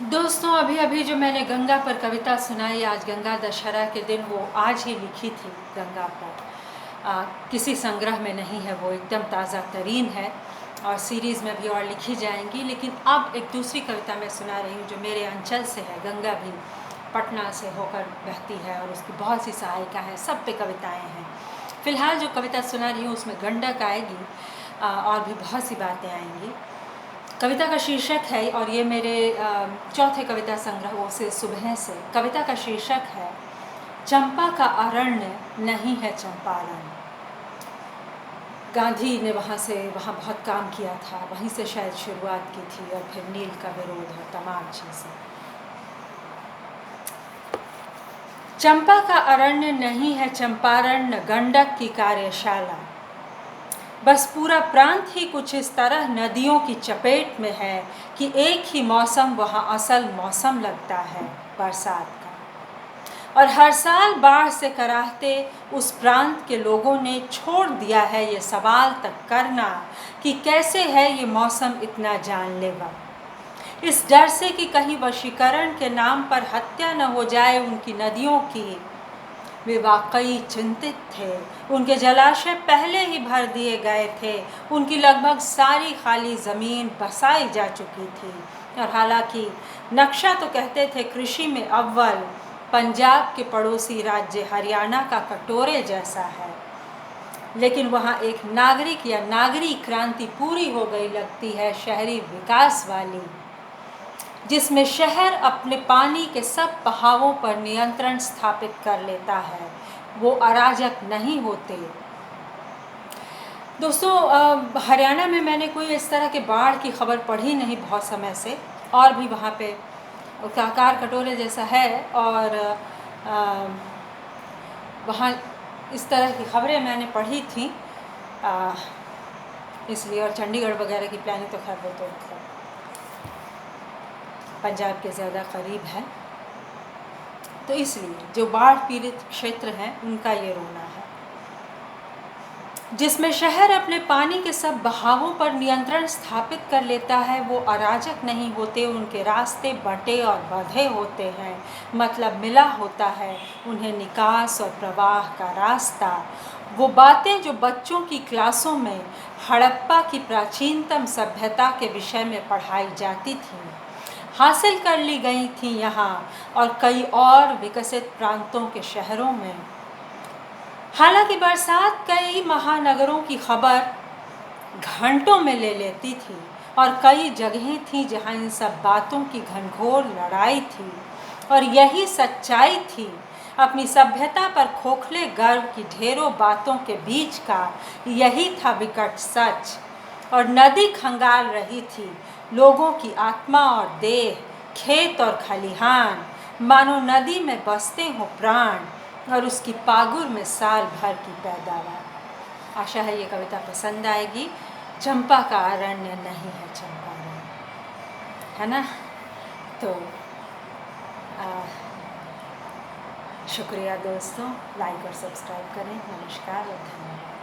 दोस्तों, अभी अभी जो मैंने गंगा पर कविता सुनाई, आज गंगा दशहरा के दिन, वो आज ही लिखी थी गंगा पर। किसी संग्रह में नहीं है, वो एकदम ताज़ा तरीन है और सीरीज़ में भी और लिखी जाएंगी। लेकिन अब एक दूसरी कविता मैं सुना रही हूँ जो मेरे अंचल से है। गंगा भी पटना से होकर बहती है और उसकी बहुत सी सहायिका हैं, सब पे कविताएँ हैं। फ़िलहाल जो कविता सुना रही हूँ उसमें गंडक आएगी और भी बहुत सी बातें आएंगी। कविता का शीर्षक है, और ये मेरे चौथे कविता संग्रह से सुबह से। कविता का शीर्षक है चंपा का अरण्य नहीं है चंपारण। गांधी ने वहाँ बहुत काम किया था, वहीं से शायद शुरुआत की थी, और फिर नील का विरोध और तमाम चीज़ें। चंपा का अरण्य नहीं है चंपारण, न गंडक की कार्यशाला। बस पूरा प्रांत ही कुछ इस तरह नदियों की चपेट में है कि एक ही मौसम वहाँ असल मौसम लगता है, बरसात का। और हर साल बाढ़ से कराहते उस प्रांत के लोगों ने छोड़ दिया है ये सवाल तक करना कि कैसे है ये मौसम इतना जानलेवा। इस डर से कि कहीं वशीकरण के नाम पर हत्या न हो जाए उनकी नदियों की, वे वाकई चिंतित थे। उनके जलाशय पहले ही भर दिए गए थे, उनकी लगभग सारी खाली ज़मीन बसाई जा चुकी थी। और हालांकि नक्शा तो कहते थे कृषि में अव्वल पंजाब के पड़ोसी राज्य हरियाणा का कटोरे जैसा है, लेकिन वहाँ एक नागरिक या नागरिक क्रांति पूरी हो गई लगती है, शहरी विकास वाली, जिसमें शहर अपने पानी के सब बहावों पर नियंत्रण स्थापित कर लेता है। वो अराजक नहीं होते। दोस्तों, हरियाणा में मैंने कोई इस तरह के बाढ़ की खबर पढ़ी नहीं बहुत समय से, और भी वहाँ पे आकार कटोरे जैसा है, और वहाँ इस तरह की खबरें मैंने पढ़ी थी, इसलिए। और चंडीगढ़ वगैरह की प्लानिंग तो खैर वो तो पंजाब के ज़्यादा करीब है, तो इसलिए जो बाढ़ पीड़ित क्षेत्र हैं उनका ये रोना है, जिसमें शहर अपने पानी के सब बहावों पर नियंत्रण स्थापित कर लेता है। वो अराजक नहीं होते, उनके रास्ते बंटे और बंधे होते हैं, मतलब मिला होता है उन्हें निकास और प्रवाह का रास्ता। वो बातें जो बच्चों की क्लासों में हड़प्पा की प्राचीनतम सभ्यता के विषय में पढ़ाई जाती थी, हासिल कर ली गई थी यहाँ और कई और विकसित प्रांतों के शहरों में। हालांकि बरसात कई महानगरों की खबर घंटों में ले लेती थी, और कई जगहें थीं जहाँ इन सब बातों की घनघोर लड़ाई थी, और यही सच्चाई थी। अपनी सभ्यता पर खोखले गर्व की ढेरों बातों के बीच का यही था विकट सच। और नदी खंगाल रही थी लोगों की आत्मा और देह, खेत और खलिहान, मानो नदी में बसते हों प्राण, और उसकी पागुर में साल भर की पैदावार। आशा है ये कविता पसंद आएगी। चंपा का अरण्य नहीं है चंपारण, है ना? तो शुक्रिया दोस्तों, लाइक और सब्सक्राइब करें। नमस्कार और धन्यवाद।